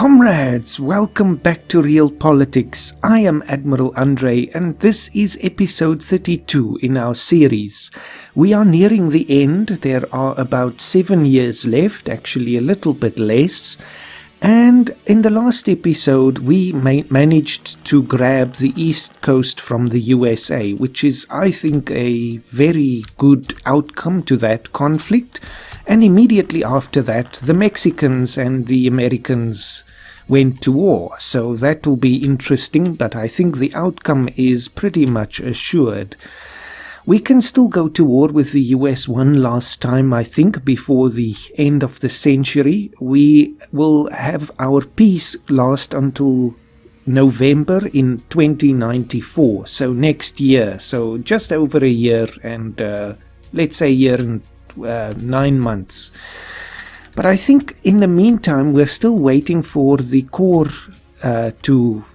Comrades, welcome back to Realpolitiks. I am Admiral Andre and this is episode 32 in our series. We are nearing the end. There are about 7 years left, actually a little bit less. And in the last episode, we managed to grab the East Coast from the USA, which is, I think, a very good outcome to that conflict. And immediately after that, the Mexicans and the Americans went to war. So that will be interesting, but I think the outcome is pretty much assured. We can still go to war with the US one last time, I think, before the end of the century. We will have our peace last until November in 2094, so next year. So just over a year and let's say a year and 9 months. But I think in the meantime we're still waiting for the core to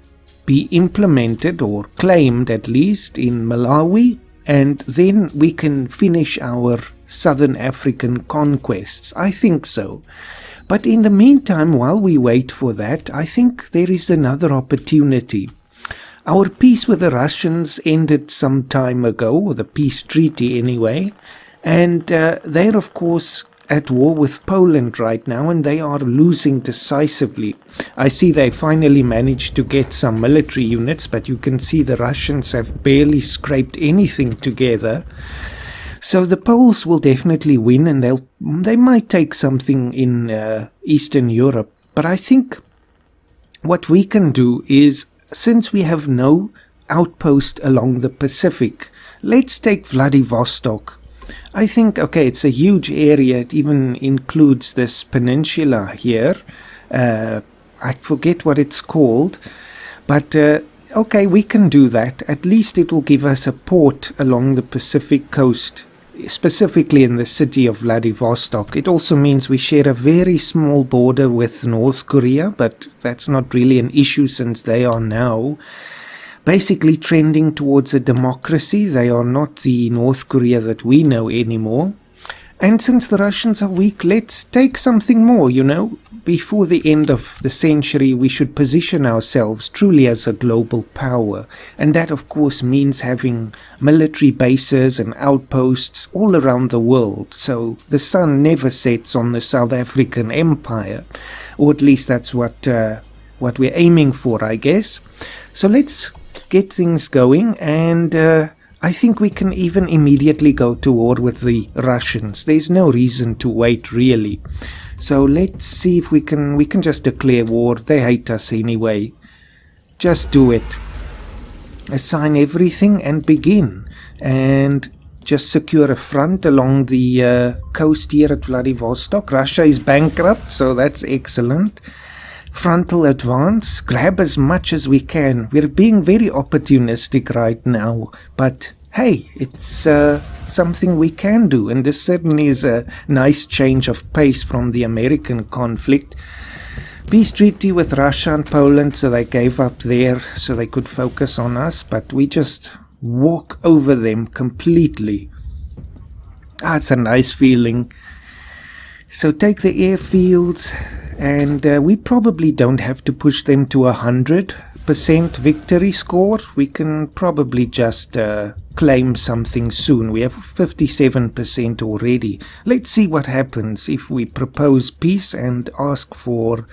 be implemented, or claimed at least, in Malawi, and then we can finish our Southern African conquests. I think so. But in the meantime, while we wait for that, I think there is another opportunity. Our peace with the Russians ended some time ago, or the peace treaty anyway, and they're of course at war with Poland right now, and they are losing decisively. I see they finally managed to get some military units, but you can see the Russians have barely scraped anything together. So the Poles will definitely win, and they might take something in Eastern Europe. But I think what we can do is, since we have no outpost along the Pacific, let's take Vladivostok. I think, okay, it's a huge area. It even includes this peninsula here. I forget what it's called. But, okay, we can do that. At least it will give us a port along the Pacific coast, specifically in the city of Vladivostok. It also means we share a very small border with North Korea, but that's not really an issue since they are now basically trending towards a democracy. They are not the North Korea that we know anymore. And since the Russians are weak, let's take something more, Before the end of the century, we should position ourselves truly as a global power. And that, of course, means having military bases and outposts all around the world. So the sun never sets on the South African Empire. Or at least that's what we're aiming for, I guess. So let's get things going, and I think we can even immediately go to war with the Russians. There's no reason to wait, really. So let's see if we can just declare war. They hate us anyway. Just do it. Assign everything and begin. And just secure a front along the coast here at Vladivostok. Russia is bankrupt, so that's excellent. Frontal advance, grab as much as we can. We're being very opportunistic right now, but hey, it's something we can do, and this certainly is a nice change of pace from the American conflict. Peace treaty with Russia and Poland, so they gave up there so they could focus on us, but we just walk over them completely. It's a nice feeling. So take the airfields, and we probably don't have to push them to 100% victory score. We can probably just claim something soon. We have 57% already. Let's see what happens if we propose peace and ask for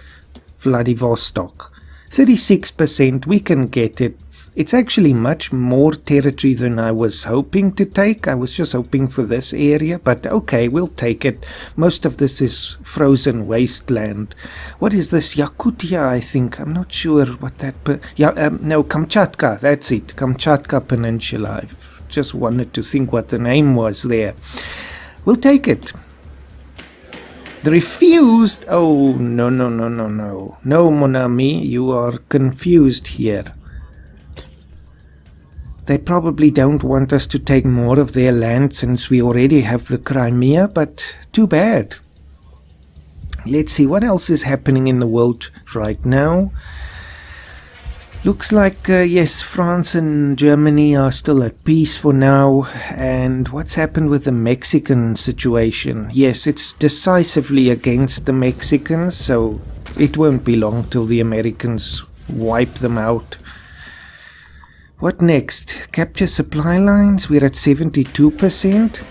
Vladivostok. 36%, we can get it. It's actually much more territory than I was hoping to take. I was just hoping for this area, but okay, we'll take it. Most of this is frozen wasteland. What is this? Yakutia, I think. I'm not sure what that... no, Kamchatka, that's it. Kamchatka Peninsula. I just wanted to think what the name was there. We'll take it. The refused... Oh, no. No, mon ami, you are confused here. They probably don't want us to take more of their land since we already have the Crimea, but too bad. Let's see what else is happening in the world right now. Looks like, yes, France and Germany are still at peace for now. And what's happened with the Mexican situation? Yes, it's decisively against the Mexicans, so it won't be long till the Americans wipe them out. What next? Capture supply lines? We're at 72%.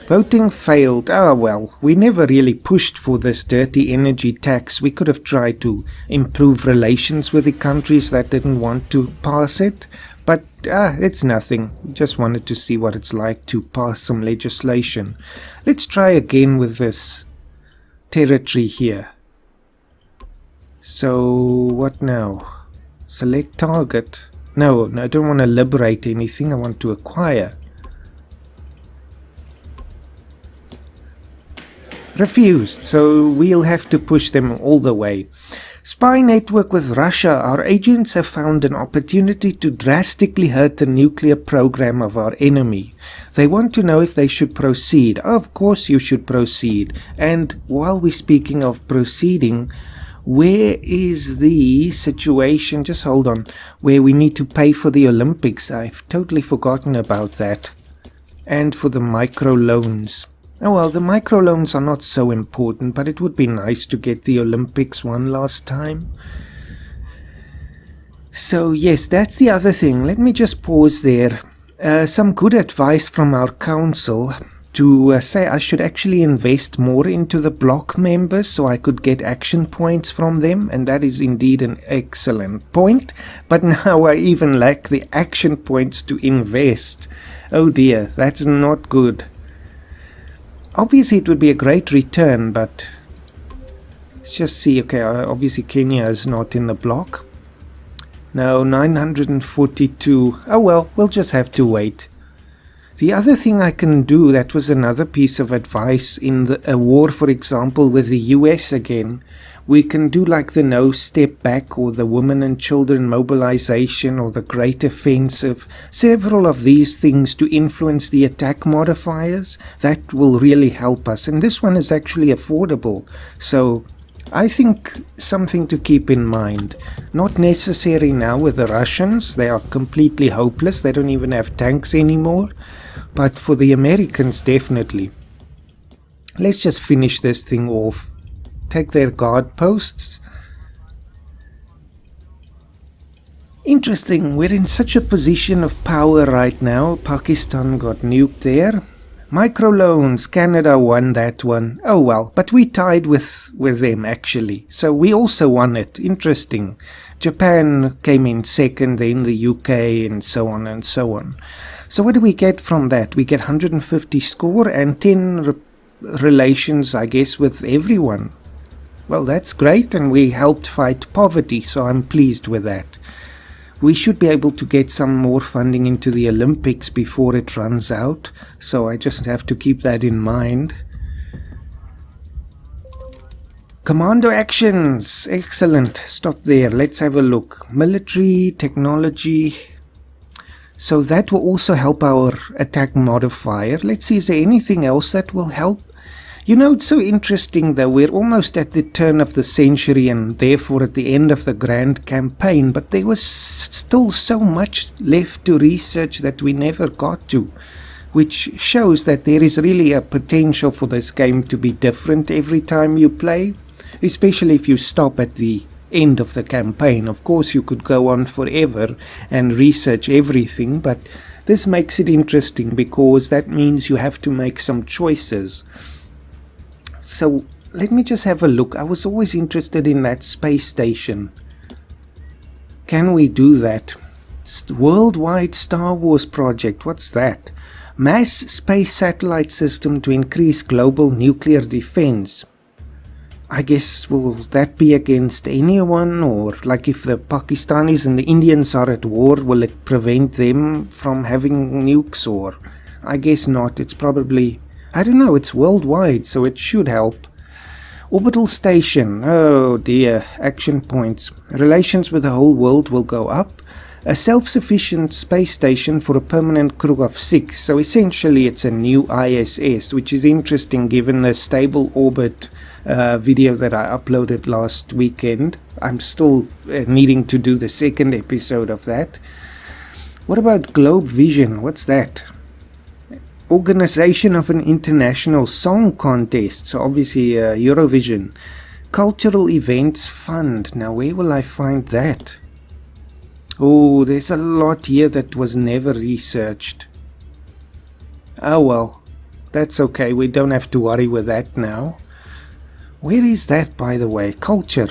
Voting failed. Ah, well, we never really pushed for this dirty energy tax. We could have tried to improve relations with the countries that didn't want to pass it. But it's nothing. Just wanted to see what it's like to pass some legislation. Let's try again with this territory here. So, what now? Select target. No, I don't want to liberate anything. I want to acquire. Refused, so we'll have to push them all the way. Spy network with Russia. Our agents have found an opportunity to drastically hurt the nuclear program of our enemy. They want to know if they should proceed. Of course you should proceed. And while we're speaking of proceeding, where is the situation, just hold on, where we need to pay for the Olympics? I've totally forgotten about that. And for the microloans. Oh well, the microloans are not so important, but it would be nice to get the Olympics one last time. So yes, that's the other thing. Let me just pause there. Some good advice from our council to say I should actually invest more into the block members so I could get action points from them, and that is indeed an excellent point. But now I even lack the action points to invest. Oh dear, that's not good. Obviously it would be a great return, but let's just see. Okay, obviously Kenya is not in the block. No, 942. Oh well, we'll just have to wait. The other thing I can do, that was another piece of advice in a war, for example, with the US again. We can do like the no step back or the women and children mobilization or the great offensive. Several of these things to influence the attack modifiers. That will really help us. And this one is actually affordable. So I think something to keep in mind. Not necessary now with the Russians. They are completely hopeless. They don't even have tanks anymore. But for the Americans, definitely. Let's just finish this thing off. Take their guard posts. Interesting, we're in such a position of power right now. Pakistan got nuked there. Microloans, Canada won that one. Oh well, but we tied with them actually. So we also won it. Interesting. Japan came in second, then the UK, and so on and so on. So what do we get from that? We get 150 score and 10 relations, I guess, with everyone. Well, that's great, and we helped fight poverty, so I'm pleased with that. We should be able to get some more funding into the Olympics before it runs out, so I just have to keep that in mind. Commando actions! Excellent. Stop there. Let's have a look. Military, technology. So that will also help our attack modifier. Let's see, is there anything else that will help? You know, it's so interesting that we're almost at the turn of the century and therefore at the end of the grand campaign, but there was still so much left to research that we never got to, which shows that there is really a potential for this game to be different every time you play, especially if you stop at the end of the campaign. Of course, you could go on forever and research everything, but this makes it interesting because that means you have to make some choices. So let me just have a look. I was always interested in that space station. Can we do that? Worldwide Star Wars project. What's that? Mass space satellite system to increase global nuclear defense. I guess, will that be against anyone? Or like if the Pakistanis and the Indians are at war, will it prevent them from having nukes? Or I guess not. It's probably, I don't know, it's worldwide, so it should help. Orbital station. Oh dear. Action points. Relations with the whole world will go up. A self-sufficient space station for a permanent crew of 6. So essentially it's a new ISS, which is interesting given the stable orbit video that I uploaded last weekend. I'm still needing to do the second episode of that. What about Globe Vision? What's that? Organization of an international song contest. So obviously Eurovision. Cultural Events Fund. Now where will I find that? Oh, there's a lot here that was never researched. Oh well, that's okay. We don't have to worry with that now. Where is that, by the way? Culture.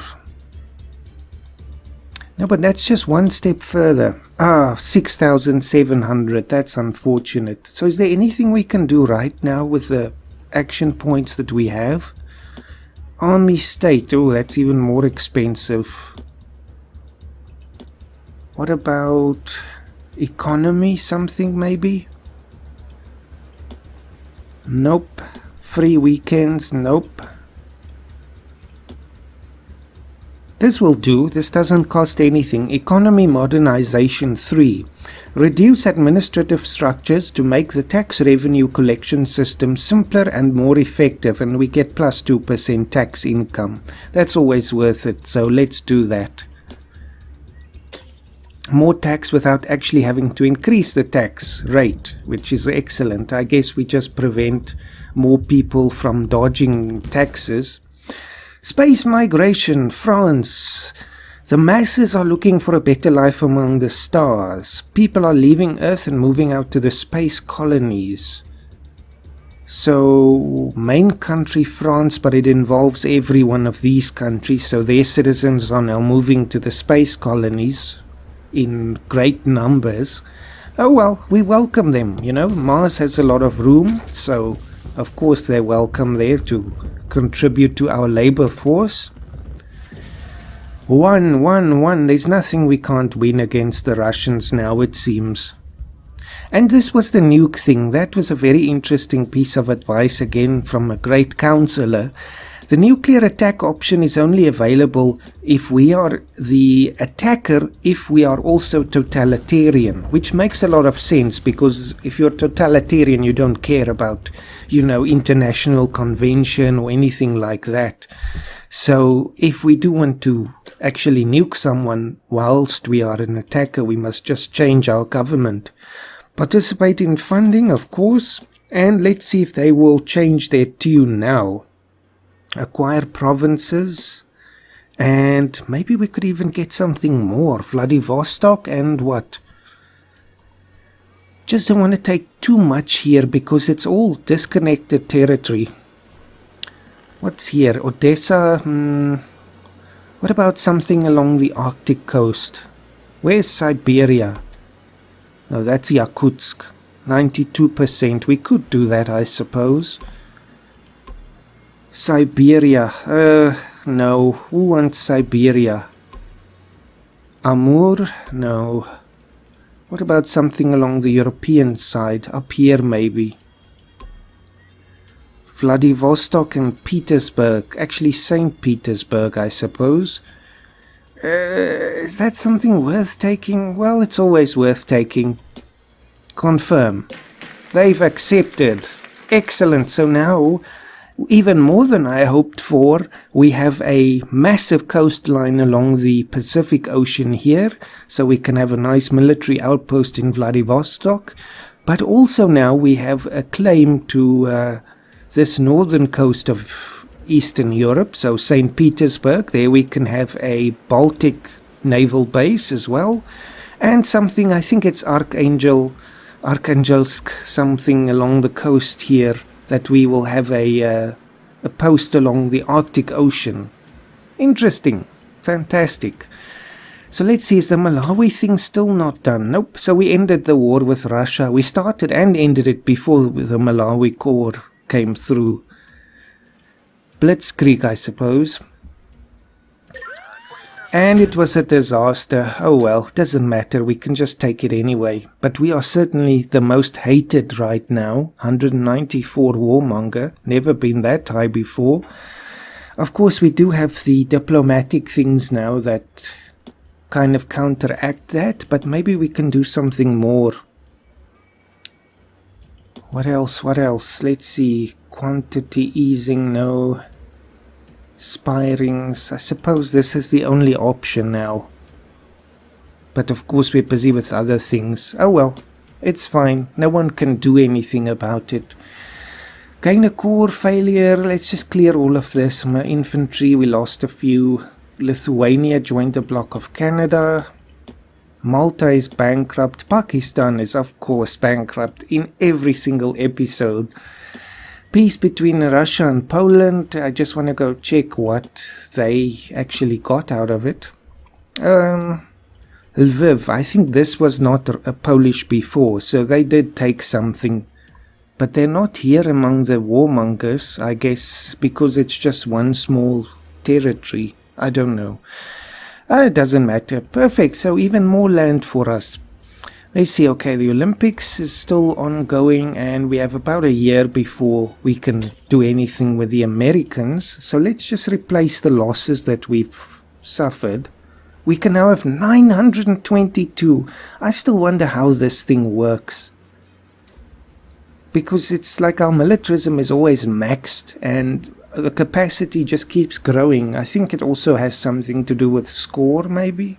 No, but that's just one step further. 6,700. That's unfortunate. So is there anything we can do right now with the action points that we have? Army State. Oh, that's even more expensive. What about economy something maybe? Nope. Free weekends? Nope. This will do. This doesn't cost anything. Economy modernization 3. Reduce administrative structures to make the tax revenue collection system simpler and more effective, and we get plus 2% tax income. That's always worth it, so let's do that. More tax without actually having to increase the tax rate, which is excellent. I guess we just prevent more people from dodging taxes. Space migration, France. The masses are looking for a better life among the stars. People are leaving Earth and moving out to the space colonies. So, main country France, but it involves every one of these countries. So their citizens are now moving to the space colonies in great numbers. Oh well, we welcome them, you know. Mars has a lot of room, so of course they're welcome there to contribute to our labor force. 1-1-1. There's nothing we can't win against the Russians now, it seems. And this was the nuke thing. That was a very interesting piece of advice again from a great counselor. The nuclear attack option is only available if we are the attacker, if we are also totalitarian, which makes a lot of sense, because if you're totalitarian, you don't care about, you know, international convention or anything like that. So if we do want to actually nuke someone whilst we are an attacker, we must just change our government. Participate in funding, of course, and let's see if they will change their tune now. Acquire provinces, and maybe we could even get something more. Vladivostok and what? Just don't want to take too much here because it's all disconnected territory. What's here? Odessa? What about something along the Arctic coast? Where's Siberia? No, that's Yakutsk. 92%. We could do that, I suppose. Siberia. No. Who wants Siberia? Amur? No. What about something along the European side? Up here, maybe. Vladivostok and Petersburg. Actually, St. Petersburg, I suppose. Is that something worth taking? Well, it's always worth taking. Confirm. They've accepted. Excellent. So now, even more than I hoped for, we have a massive coastline along the Pacific Ocean here, so we can have a nice military outpost in Vladivostok. But also now we have a claim to this northern coast of Eastern Europe, so St. Petersburg. There we can have a Baltic naval base as well, and something, I think it's Arkhangelsk, something along the coast here, that we will have a post along the Arctic Ocean. Interesting. Fantastic. So let's see, is the Malawi thing still not done? Nope. So we ended the war with Russia. We started and ended it before the Malawi Corps came through. Blitzkrieg, I suppose. And it was a disaster. Oh well, doesn't matter, we can just take it anyway. But we are certainly the most hated right now. 194 warmonger, never been that high before. Of course we do have the diplomatic things now that kind of counteract that, but maybe we can do something more. What else? Let's see. Quantity easing, no. Spy-rings. I suppose this is the only option now. But of course we're busy with other things. Oh well, it's fine. No one can do anything about it. Gain a core failure. Let's just clear all of this. My infantry, we lost a few. Lithuania joined the bloc of Canada. Malta is bankrupt. Pakistan is of course bankrupt in every single episode. Peace between Russia and Poland. I just want to go check what they actually got out of it. Lviv. I think this was not a Polish before, so they did take something. But they're not here among the warmongers, I guess, because it's just one small territory. I don't know. It doesn't matter. Perfect. So even more land for us. Let's see. Okay, the Olympics is still ongoing, and we have about a year before we can do anything with the Americans. So let's just replace the losses that we've suffered. We can now have 922. I still wonder how this thing works. Because it's like our militarism is always maxed and the capacity just keeps growing. I think it also has something to do with score, maybe.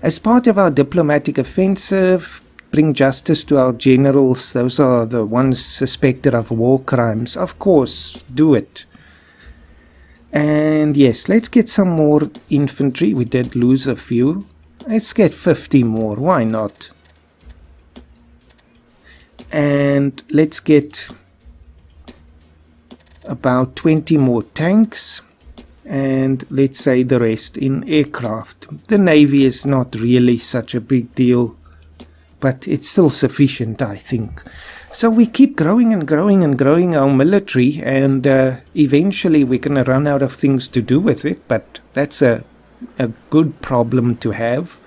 As part of our diplomatic offensive, bring justice to our generals. Those are the ones suspected of war crimes. Of course, do it. And yes, let's get some more infantry. We did lose a few. Let's get 50 more. Why not? And let's get about 20 more tanks. And let's say the rest in aircraft. The Navy is not really such a big deal, but it's still sufficient, I think. So we keep growing and growing and growing our military, and eventually we're going to run out of things to do with it, but that's a good problem to have.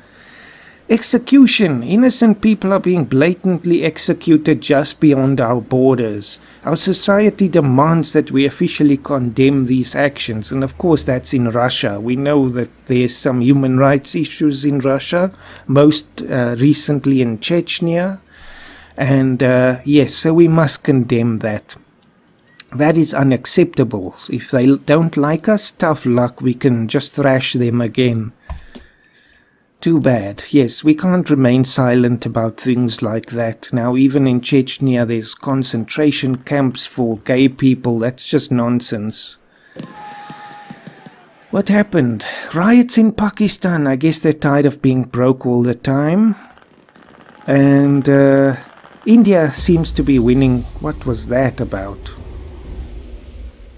Execution. Innocent people are being blatantly executed just beyond our borders. Our society demands that we officially condemn these actions, and of course that's in Russia. We know that there's some human rights issues in Russia, most recently in Chechnya, and yes, so we must condemn that. That is unacceptable. If they don't like us, tough luck, we can just thrash them again. Too bad. Yes, we can't remain silent about things like that. Now, even in Chechnya, there's concentration camps for gay people. That's just nonsense. What happened? Riots in Pakistan. I guess they're tired of being broke all the time. And India seems to be winning. What was that about?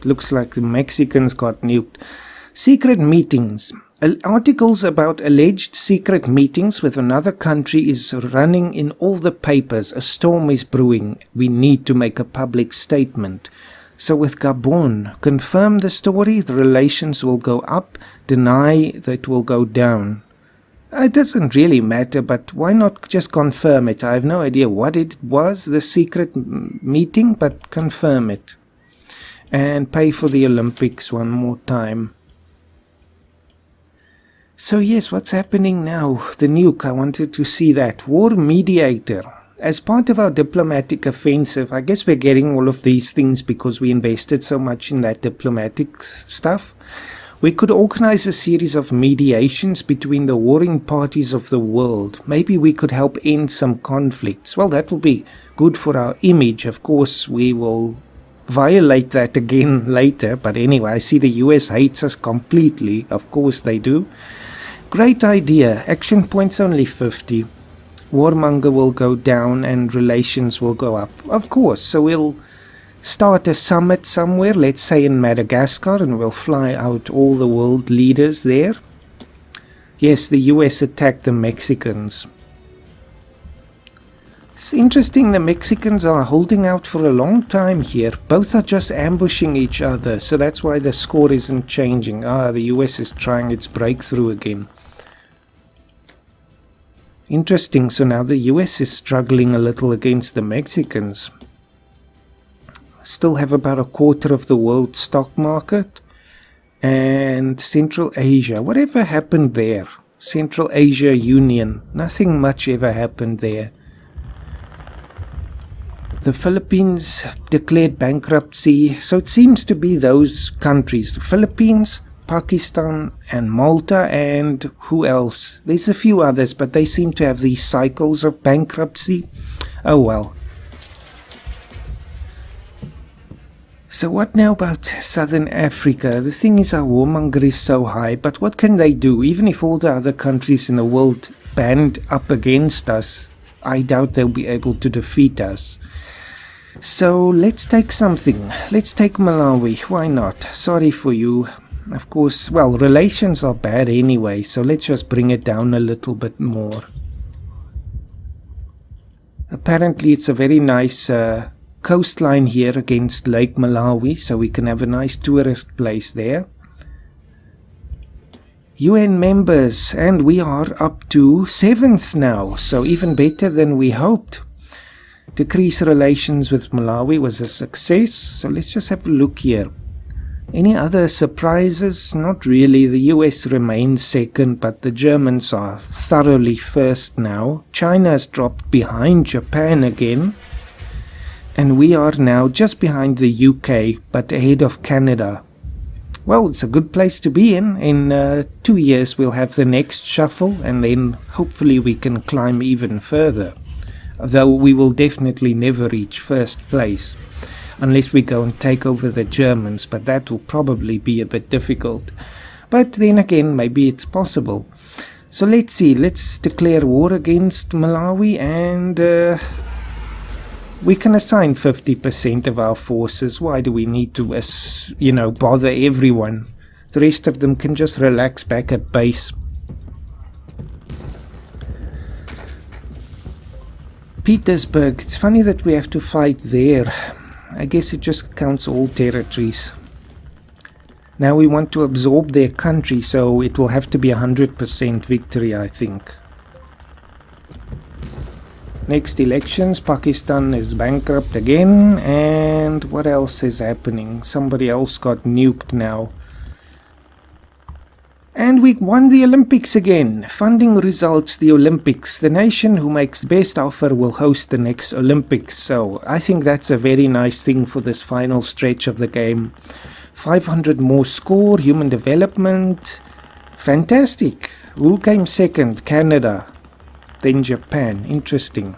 Looks like the Mexicans got nuked. Secret meetings. Articles about alleged secret meetings with another country is running in all the papers. A storm is brewing. We need to make a public statement. So with Gabon, confirm the story, the relations will go up, deny that it will go down. It doesn't really matter, but why not just confirm it? I have no idea what it was, the secret meeting, but confirm it. And pay for the Olympics one more time. So yes, what's happening now? The nuke, I wanted to see that. War mediator. As part of our diplomatic offensive, I guess we're getting all of these things because we invested so much in that diplomatic stuff. We could organize a series of mediations between the warring parties of the world. Maybe we could help end some conflicts. Well, that will be good for our image. Of course, we will violate that again later. But anyway, I see the US hates us completely. Of course they do. Great idea. Action points only 50. Warmonger will go down and relations will go up. Of course. So we'll start a summit somewhere, let's say in Madagascar, and we'll fly out all the world leaders there. Yes, the US attacked the Mexicans. It's interesting, the Mexicans are holding out for a long time here. Both are just ambushing each other, so that's why the score isn't changing. The US is trying its breakthrough again. Interesting, so now the US is struggling a little against the Mexicans. Still have about a quarter of the world stock market. And Central Asia, whatever happened there? Central Asia Union, nothing much ever happened there. The Philippines declared bankruptcy, so it seems to be those countries, the Philippines, Pakistan and Malta, and who else? There's a few others, but they seem to have these cycles of bankruptcy. Oh well. So what now about Southern Africa? The thing is, our warmonger is so high, but what can they do? Even if all the other countries in the world band up against us, I doubt they'll be able to defeat us. So let's take something. Let's take Malawi. Why not? Sorry for you. Of course, well, relations are bad anyway, so let's just bring it down a little bit more. Apparently it's a very nice coastline here against Lake Malawi, so we can have a nice tourist place there. UN members, and we are up to 7th now, so even better than we hoped. Decrease relations with Malawi was a success, so let's just have a look here. Any other surprises? Not really. The US remains second, but the Germans are thoroughly first now. China has dropped behind Japan again. And we are now just behind the UK, but ahead of Canada. Well, it's a good place to be in. In 2 years we'll have the next shuffle, and then hopefully we can climb even further. Though we will definitely never reach first place, unless we go and take over the Germans, but that will probably be a bit difficult. But then again, maybe it's possible. So let's see, let's declare war against Malawi, and we can assign 50% of our forces. Why do we need to, bother everyone? The rest of them can just relax back at base. Petersburg. It's funny that we have to fight there. I guess it just counts all territories. Now we want to absorb their country, so it will have to be 100% victory, I think. Next elections, Pakistan is bankrupt again, and what else is happening? Somebody else got nuked now. And we won the Olympics again. Funding results the Olympics. The nation who makes the best offer will host the next Olympics. So I think that's a very nice thing for this final stretch of the game. 500 more score, human development. Fantastic. Who came second? Canada. Then Japan. Interesting.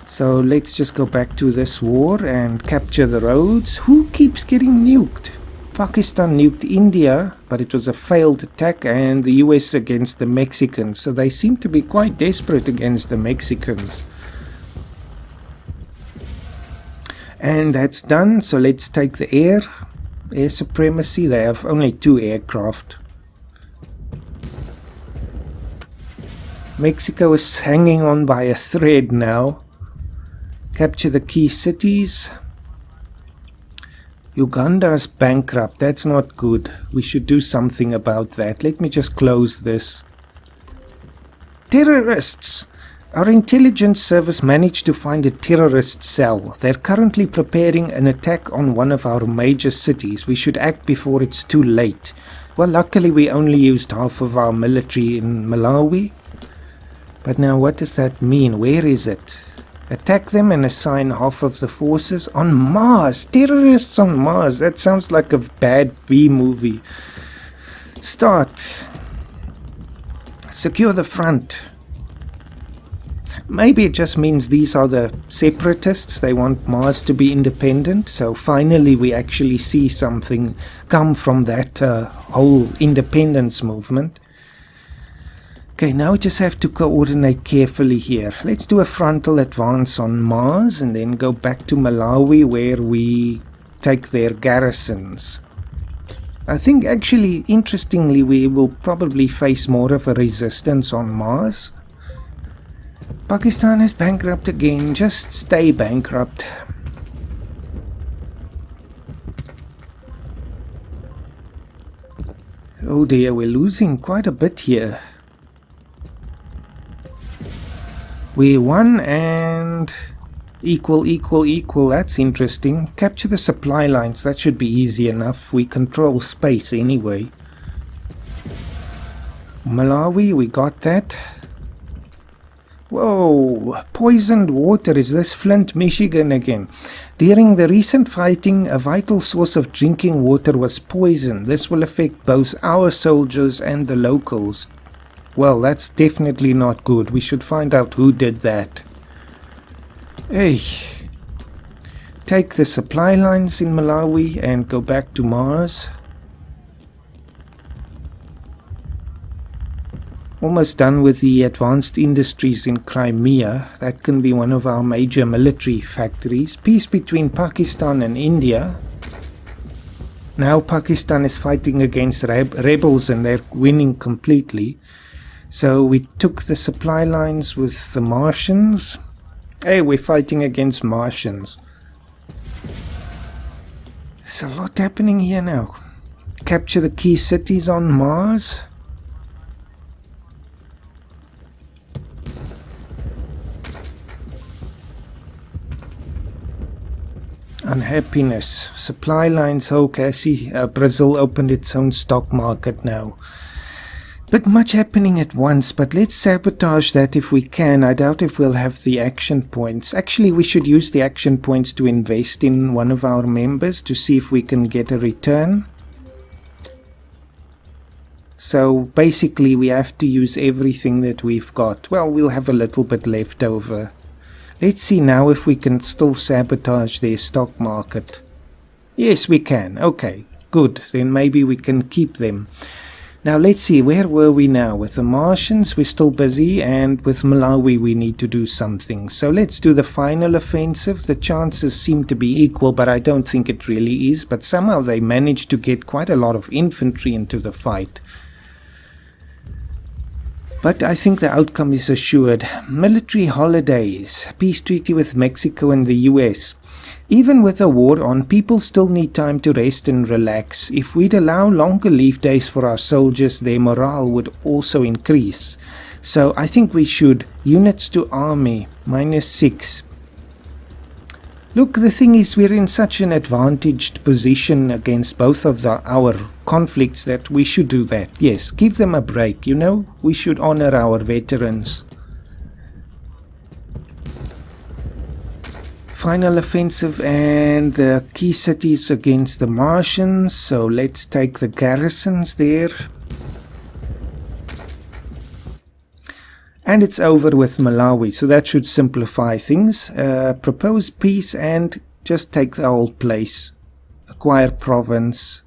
So let's just go back to this war and capture the roads. Who keeps getting nuked? Pakistan nuked India, but it was a failed attack, and the US against the Mexicans. So they seem to be quite desperate against the Mexicans. And that's done. So let's take the air supremacy. They have only 2 aircraft. Mexico is hanging on by a thread now. Capture the key cities. Uganda is bankrupt. That's not good. We should do something about that. Let me just close this. Terrorists! Our intelligence service managed to find a terrorist cell. They're currently preparing an attack on one of our major cities. We should act before it's too late. Well, luckily we only used half of our military in Malawi. But now what does that mean? Where is it? Attack them and assign half of the forces on Mars. Terrorists on Mars. That sounds like a bad B movie. Start. Secure the front. Maybe it just means these are the separatists. They want Mars to be independent. So finally we actually see something come from that whole independence movement. Okay, now we just have to coordinate carefully here. Let's do a frontal advance on Mars and then go back to Malawi where we take their garrisons. I think actually, interestingly, we will probably face more of a resistance on Mars. Pakistan is bankrupt again. Just stay bankrupt. Oh dear, we're losing quite a bit here. We won and equal. That's interesting. Capture the supply lines. That should be easy enough. We control space anyway. Malawi, we got that. Whoa, poisoned water. Is this Flint, Michigan again? During the recent fighting, a vital source of drinking water was poisoned. This will affect both our soldiers and the locals. Well, that's definitely not good. We should find out who did that. Hey. Take the supply lines in Malawi and go back to Mars. Almost done with the advanced industries in Crimea. That can be one of our major military factories. Peace between Pakistan and India. Now Pakistan is fighting against rebels and they're winning completely. So we took the supply lines with the Martians. Hey, we're fighting against Martians. There's a lot happening here now. Capture the key cities on Mars. Unhappiness. Supply lines. Okay, I see Brazil opened its own stock market now. But much happening at once, but let's sabotage that if we can. I doubt if we'll have the action points. Actually, we should use the action points to invest in one of our members to see if we can get a return. So basically we have to use everything that we've got. Well, we'll have a little bit left over. Let's see now if we can still sabotage their stock market. Yes, we can. Okay, good. Then maybe we can keep them. Now let's see, where were we now? With the Martians, we're still busy, and with Malawi we need to do something. So let's do the final offensive. The chances seem to be equal, but I don't think it really is. But somehow they managed to get quite a lot of infantry into the fight. But I think the outcome is assured. Military holidays, peace treaty with Mexico and the US. Even with a war on, people still need time to rest and relax. If we'd allow longer leave days for our soldiers, their morale would also increase. So I think we should. Units to army, -6. Look, the thing is, we're in such an advantaged position against both of our conflicts that we should do that. Yes, give them a break, you know. We should honor our veterans. Final offensive and the key cities against the Martians. So let's take the garrisons there. And it's over with Malawi, so that should simplify things. Propose peace and just take the whole place. Acquire province.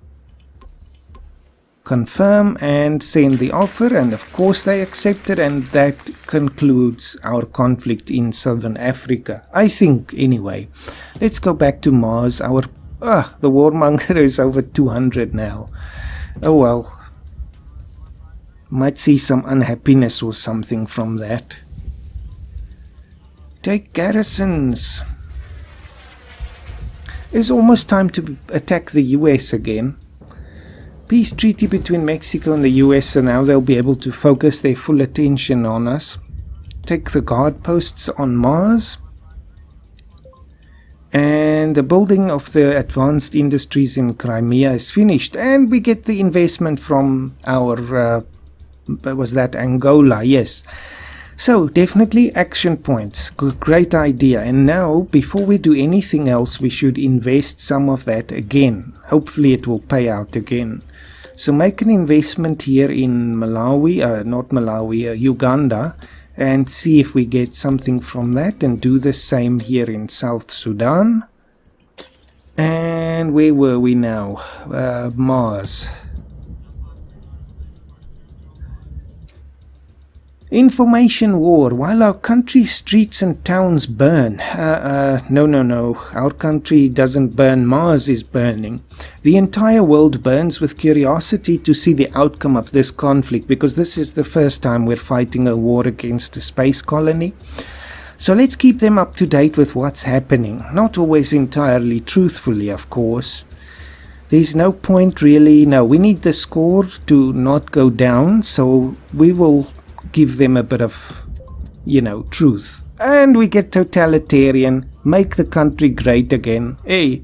Confirm and send the offer, and of course they accepted, and that concludes our conflict in Southern Africa. I think, anyway. Let's go back to Mars. The warmonger is over 200 now. Oh well. Might see some unhappiness or something from that. Take garrisons. It's almost time to attack the US again. Peace treaty between Mexico and the US, so now they'll be able to focus their full attention on us. Take the guard posts on Mars. And the building of the advanced industries in Crimea is finished. And we get the investment from our... was that Angola? Yes. So definitely action points. Great idea. And now before we do anything else, we should invest some of that again. Hopefully it will pay out again. So make an investment here in Malawi, not Malawi, Uganda, and see if we get something from that, and do the same here in South Sudan. And where were we now? Mars. Information war. While our country's streets and towns burn. No. Our country doesn't burn. Mars is burning. The entire world burns with curiosity to see the outcome of this conflict, because this is the first time we're fighting a war against a space colony. So let's keep them up to date with what's happening. Not always entirely truthfully, of course. There's no point really. No, we need the score to not go down, so we will give them a bit of, truth. And we get totalitarian, make the country great again. Hey,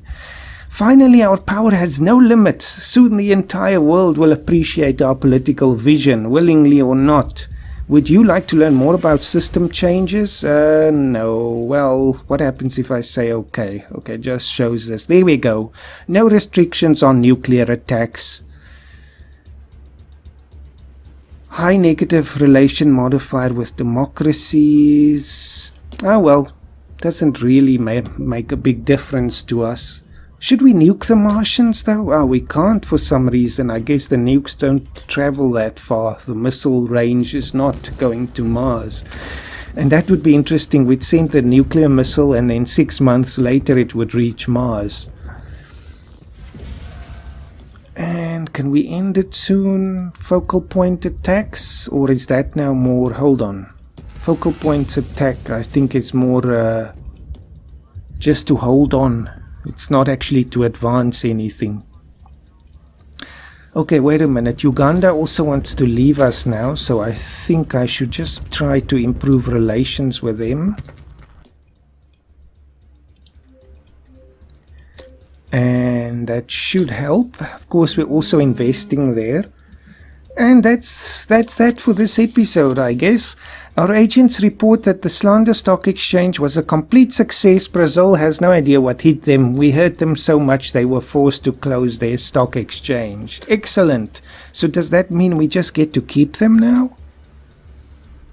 finally our power has no limits. Soon the entire world will appreciate our political vision, willingly or not. Would you like to learn more about system changes? No. Well, what happens if I say okay? Okay, just shows this. There we go. No restrictions on nuclear attacks. High negative relation modifier with democracies. Oh well, doesn't really make a big difference to us. Should we nuke the Martians though? Oh, we can't for some reason. I guess the nukes don't travel that far. The missile range is not going to Mars. And that would be interesting. We'd send the nuclear missile and then 6 months later it would reach Mars. And can we end it soon? Focal point attacks? Or is that now more... Hold on. Focal point attack, I think it's more just to hold on. It's not actually to advance anything. Okay, wait a minute. Uganda also wants to leave us now, so I think I should just try to improve relations with them. And that should help. Of course, we're also investing there. And that's that for this episode, I guess. Our agents report that the Slander Stock Exchange was a complete success. Brazil has no idea what hit them. We hurt them so much they were forced to close their stock exchange. Excellent. So does that mean we just get to keep them now?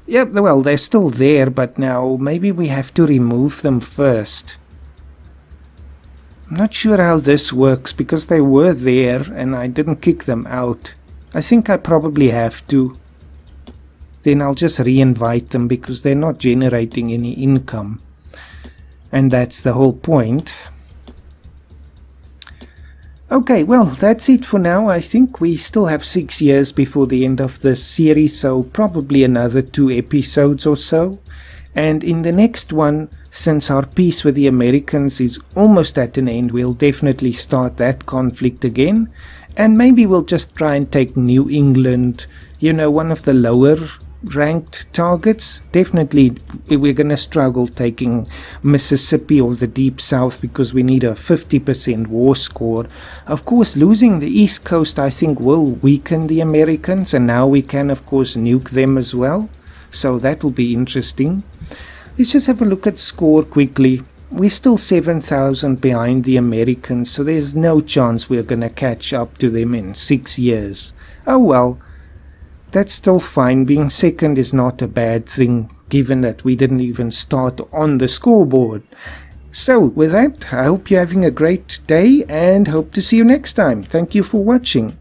Yep, well, they're still there, but now maybe we have to remove them first. I'm not sure how this works because they were there and I didn't kick them out. I think I probably have to. Then I'll just re-invite them because they're not generating any income. And that's the whole point. Okay, well, that's it for now. I think we still have 6 years before the end of this series, so probably another 2 episodes or so. And in the next one, since our peace with the Americans is almost at an end, we'll definitely start that conflict again. And maybe we'll just try and take New England, you know, one of the lower ranked targets. Definitely we're going to struggle taking Mississippi or the Deep South because we need a 50% war score. Of course, losing the East Coast I think will weaken the Americans, and now we can of course nuke them as well. So that will be interesting. Let's just have a look at score quickly. We're still 7,000 behind the Americans, so there's no chance we're going to catch up to them in 6 years. Oh well, that's still fine. Being second is not a bad thing, given that we didn't even start on the scoreboard. So with that, I hope you're having a great day and hope to see you next time. Thank you for watching.